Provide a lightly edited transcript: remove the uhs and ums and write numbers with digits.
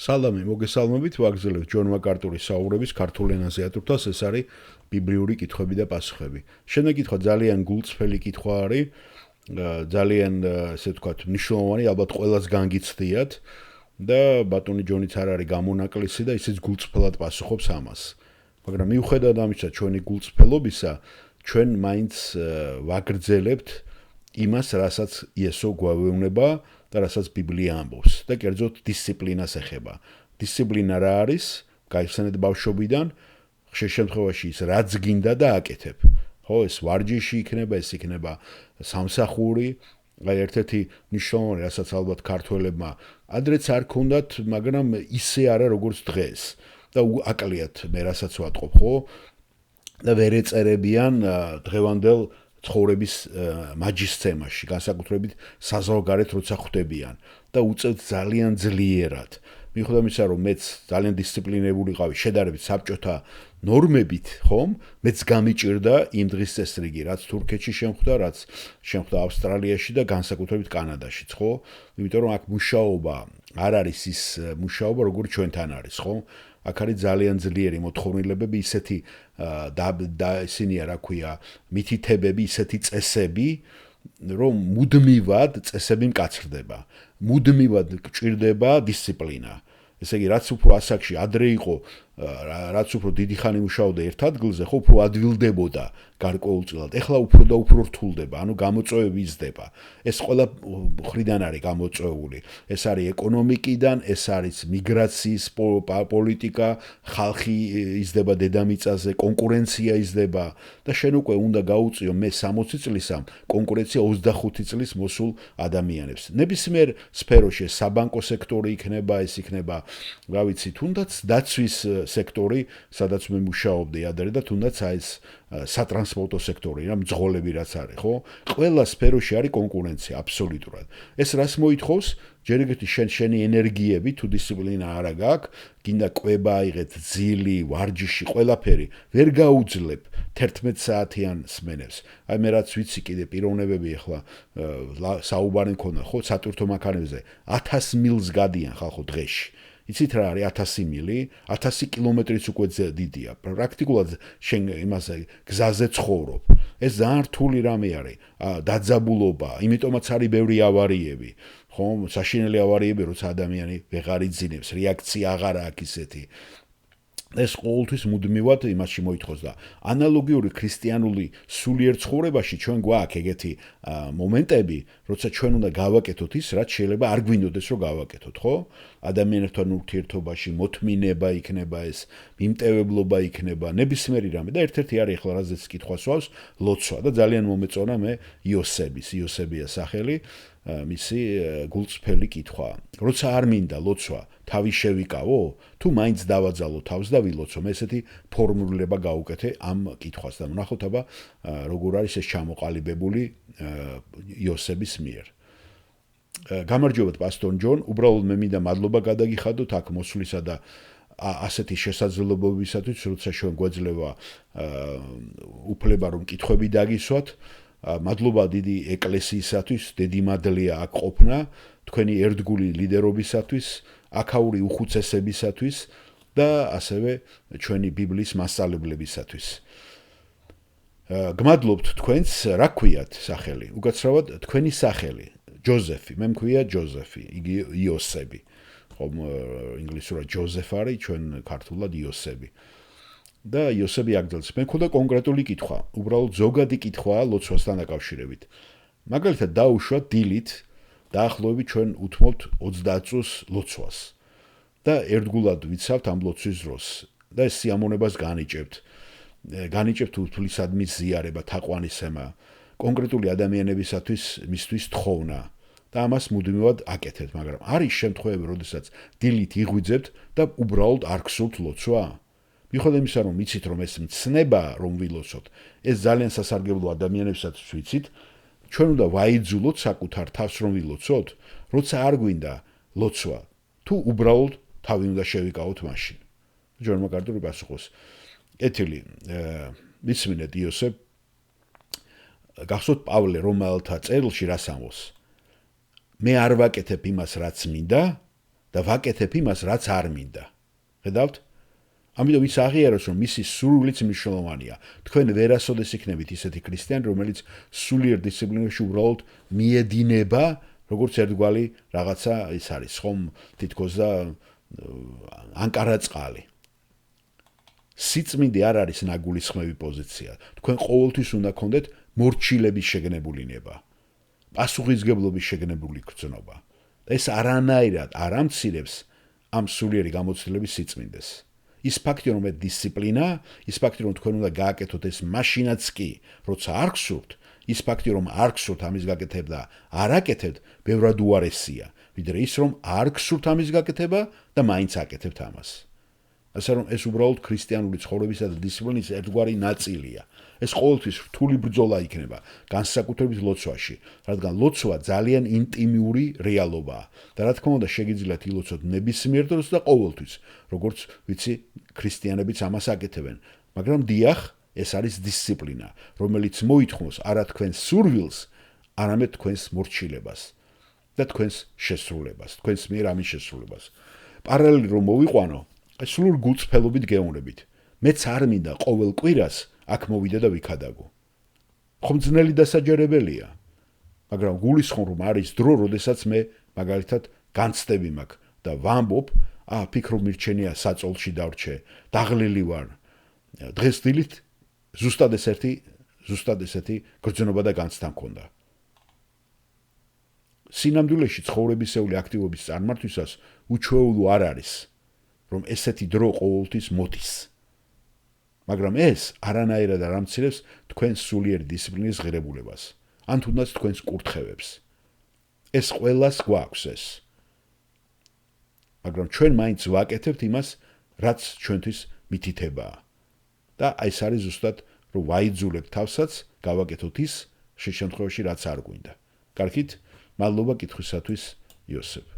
სალამი, მოგესალმებით, ვაგრძელებთ ჯონ მაკარტურის საუბრების ქართულ ენაზე ატვირთვას, ეს არის ბიბლიური კითხვები და პასუხები. Შემდეგ კითხვა ძალიან გულწრფელი კითხვა არის, ძალიან, ესე ვთქვათ, მნიშვნელოვანი, ალბათ ყველას განგიცდიათ და ბატონი ჯონიც არ არის გამონაკლისი და ისიც გულწრფელად პასუხობს ამას. მაგრამ მიუხედავად ამისა, ჩვენი გულწრფელობისა, ჩვენ მაინც ვაგრძელებთ იმას, რასაც იესო გვავეუბნება და რასაც ბიბლია ამბობს და კერძოდ დისციპლინას ეხება. დისციპლინა რა არის? გაიხსენეთ ბავშვობიდან, ხშირ შემთხვევაში ის რაც გინდა და აკეთებ. ხო, ეს ვარჯიში იქნება, ეს იქნება სამსახური, აი ერთ-ერთი მნიშვნელოვანი, რასაც ალბათ ქართველებმა ადრეც არ ქონდათ, მაგრამ ისე არა როგორც დღეს. და აკლიათ მე რასაც ვატყობ, ხო? და ვერ ეწერებიან დღევანდელ ცხოვრების მაჯისცემაში, განსაკუთრებით საზღვარგარეთ როცა ხვდებიან და უწევთ ძალიან ძლიერად. მიუხედავად იმისა, რომ მეც ძალიან დისციპლინებული ყავი, შედარებით საბჭოთა ნორმებით, ხომ? მეც გამიჭირდა იმ დღის წესრიგი, რაც თურქეთში შემხვდა, რაც შემხვდა ავსტრალიაში და განსაკუთრებით კანადაშიც, ხო? იმიტომ რომ აქ მუშაობა არ არის ის მუშაობა, როგორც ჩვენთან არის, ხო? აქ არის ძალიან ძლიერი მოთხოვნილებები, ისეთი და ისინია, რა ქვია, მითითებები, ისეთი წესები, რომ მუდმივად წესები მკაცრდება. მუდმივად გჭირდება დისციპლინა. ესე იგი, რაც უფრო ასაკში ადრე იყო, რაც უფრო დიდი ხანი მუშაობდა ერთ ადგილზე, ხო, უფრო ადვილდებოდა გარკვეულწილად. ეხლა უფრო და უფრო რთულდება, ანუ გამოწვევები იზრდება. ეს ყველა მხრიდან არის გამოწვეული. ეს არის ეკონომიკიდან, ეს არის მიგრაციის პოლიტიკა, ხალხი იზრდება დედამიწაზე, კონკურენცია იზრდება და შენ უკვე უნდა გაუწიო მე 60 წლისამ კონკურენცია 25 წლის მოსულ ადამიანებს. ნებისმიერ სფეროში საბანკო სექტორი იქნება, ეს იქნება, რა ვიცი, თუნდაც დაცვის სექტორი, სადაც მე მუშაობდი ადრე და თუნდაც აი ეს სატრანსპორტო სექტორი, რა მძღოლები რაც არის, ხო? ყველა სფეროში არის კონკურენცია აბსოლუტურად. ეს რას მოითხოვს? ჯერ ეგეთი შენი ენერგიები თუ დისციპლინა არა გაქვს, გინდა კვება აიღეთ, ძილი, ვარჯიში, ყველაფერი, ვერ გაუძლებ 11 საათიან სმენებს. აი მე რაც ვიცი კიდე პიროვნებები ახლა საუბარი მქონდა, ხო, სატვირთო მანქანებზე 1000 მილს გადიან ხალხო დღეში. იცით რა არის 1000 მილი? 1000 კილომეტრიც უკვე დიდია. პრაქტიკულად შენ იმაზე გზაზე ცხოვრობ. ეს ძალიან რთული რამე არის. დაძაბულობა, იმიტომაც არის ბევრი ავარიები. ხო, საშინელი ავარიები, როცა ადამიანი ვეღარ იძინებს, რეაქცია აღარ აქვს ისეთი. ეს ყოველთვის მუდმივად იმაში მოითხოვს და ანალოგიური ქრისტიანული სულიერ ცხოვრებაში ჩვენ გვაქვს ეგეთი მომენტები, როცა ჩვენ უნდა გავაკეთოთ ის, რაც შეიძლება არ გვინდოდეს რომ გავაკეთოთ, ხო? ადამიანებთან ურთიერთობაში მოთმინება იქნება ეს, მიმტევებლობა იქნება, ნებისმიერი რამე და ერთ-ერთი არის ახლა რაზეც კითხვას ვავს, ლოცვა და ძალიან მომეწონა მე იოსებია სახელი. მისი გულწრფელი კითხვა. როცა არ მინდა ლოცვა, თავი შევიკავო, თუ მაინც დავაძალო თავს და ვილოცო, მე ესეთი ფორმულირება გავუკეთე ამ კითხვას და ვნახოთ აბა როგორ არის ეს ჩამოყალიბებული იოსების მიერ. გამარჯობათ პასტორ ჯონ, უბრალოდ მე მინდა მადლობა გადაგიხადოთ აქ მოსვლისა და ასეთი შესაძლებლობებისათვის, როცა ჩვენ გვეძლევა უფლება რომ კითხვები დაგისვათ. მადლობა დიდი ეკლესიისათვის, დიდი მადლია აქ ყოფნა, თქვენი ერთგული ლიდერობისათვის, აქაური უხუცესებისათვის და ასევე ჩვენი ბიბლიის მასწავლებლებისათვის. გმადლობთ თქვენს, რა ქვიათ სახელი? უკაცრავად თქვენი სახელი, ჯოზეფი, მე მქვია ჯოზეფი, იგი იოსები. ხომ ინგლისურად ჯოზეფ არის, ჩვენ ქართულად იოსები. და იოსები აგრძელებს. მე მქონდა კონკრეტული კითხვა, უბრალოდ ზოგადი კითხვაა ლოცვასთან დაკავშირებით. მაგალითად დაუშვათ დილით, დაახლოებით ჩვენ უთმობთ 30 წუთს ლოცვას და ერთგულად ვიცავთ ამ ლოცვის დროს და ეს სიამოვნებას განიჭებთ უთვლისადმი ზიარება, თაყვანისცემა, კონკრეტული ადამიანებისათვის მისთვის თხოვნა და ამას მუდმივად აკეთებთ, მაგრამ არის შემთხვევები, როდესაც დილით იღვიძებთ და უბრალოდ არ გსურთ ლოცვა? მიუხედავად იმისა, რომ იცით, რომ ეს მცნება რომ ვილოცოთ, ეს ძალიან სასარგებლო ადამიანებსაც ვიცით, ჩვენ უნდა ვაიძულოთ საკუთარ თავს რომ ვილოცოთ, როცა არ გვინდა ლოცვა, თუ უბრალოდ თავი უნდა შევიკავოთ მაშინ. ჯონ მაკარტური პასუხობს. ეთილი, მისმინეთ იოსებ, გახსოვთ პავლე რომაელთა წერილში რას ამბობს? მე არ ვაკეთებ იმას, რაც მინდა, და ვაკეთებ იმას, რაც არ მინდა. ხედავთ? ამიტომ ის აღიაროს, რომ მისი სურვილიც მნიშვნელოვანია. თქვენ ვერასოდეს იქნებით ისეთი ქრისტიანი, რომელიც სულიერ დისციპლინაში უბრალოდ მიედინება, როგორც ერთგვარი რაღაცა ის არის, ხომ თითქოს და ანკარა წყალი. სიწმინდე არ არის ნაგულისხმევი პოზიცია. თქვენ ყოველთვის უნდა გქონდეთ მორჩილების შეგნებული ნება, პასუხისგებლობის შეგნებული გრძნობა. და ეს არანაირად არ ამცირებს ამ სულიერი გამოცდილების სიწმინდეს. ის ფაქტი, რომ დისციპლინა, ის ფაქტი, რომ თქვენ უნდა გააკეთოთ ეს მაშინაც კი, როცა არ გსურთ, ის ფაქტი, რომ არ გსურთ ამის გაკეთება და არ აკეთებთ, ბევრად უარესია, ვიდრე ის, რომ არ გსურთ ამის გაკეთება და მაინც აკეთებთ ამას. ასე რომ ეს უბრალოდ ქრისტიანული ცხოვრებისა და დისციპლინის ერთგვარი ნაწილია. ეს ყოველთვის რთული ბრძოლა იქნება განსაკუთრებით ლოცვაში, რადგან ლოცვა ძალიან ინტიმიური რეალობაა და რა თქმა უნდა შეგიძლიათ ილოცოთ ნებისმიერ დროს და ყოველთვის, როგორც ვიცი, ქრისტიანებიც ამას აკეთებენ, მაგრამ დიახ, ეს არის დისციპლინა, რომელიც მოითხოვს არა თქვენს სურვილს, არამედ თქვენს მორჩილებას და თქვენს შესრულებას, თქვენს მიერ ამის შესრულებას. პარალელი რომ მოვიყვანო, სულ გულწრფელობით გეუბნებით. მეც არ მინდა ყოველ კვირას აქ მოვიდე და ვიქადაგო. ხომ ძნელი დასაჯერებელია, მაგრამ გულისხმობ, რომ არის დრო, როდესაც მე მაგალითად განცდები მაქვს და ვამბობ, ფიქრობ მირჩენია საწოლში დავრჩე, დაღლილი ვარ. დღეს დილით ზუსტად ესეთი გრძნობა და განცდა მქონდა. სინამდვილეში ცხოვრებისეული აქტივობის წარმართვისას უჩვეულო არ არის, რომ ესეთი დრო ყოველთვის მოდის. მაგრამ ეს არანაირად არ ამცირებს თქვენს სულიერ დისციპლინის ღირებულებას, ან თუნდაც თქვენს კურთხევებს. ეს ყველას გვაქვს ეს. მაგრამ ჩვენ მაინც ვაკეთებთ იმას, რაც ჩვენთვის მითითებაა. და ეს არის ზუსტად, რომ ვაიძულებთ თავსაც, გავაკეთოთ ის, ხშირ შემთხვევაში რაც არ გვინდა. კარგით, მადლობა კითხვისათვის, იოსებ.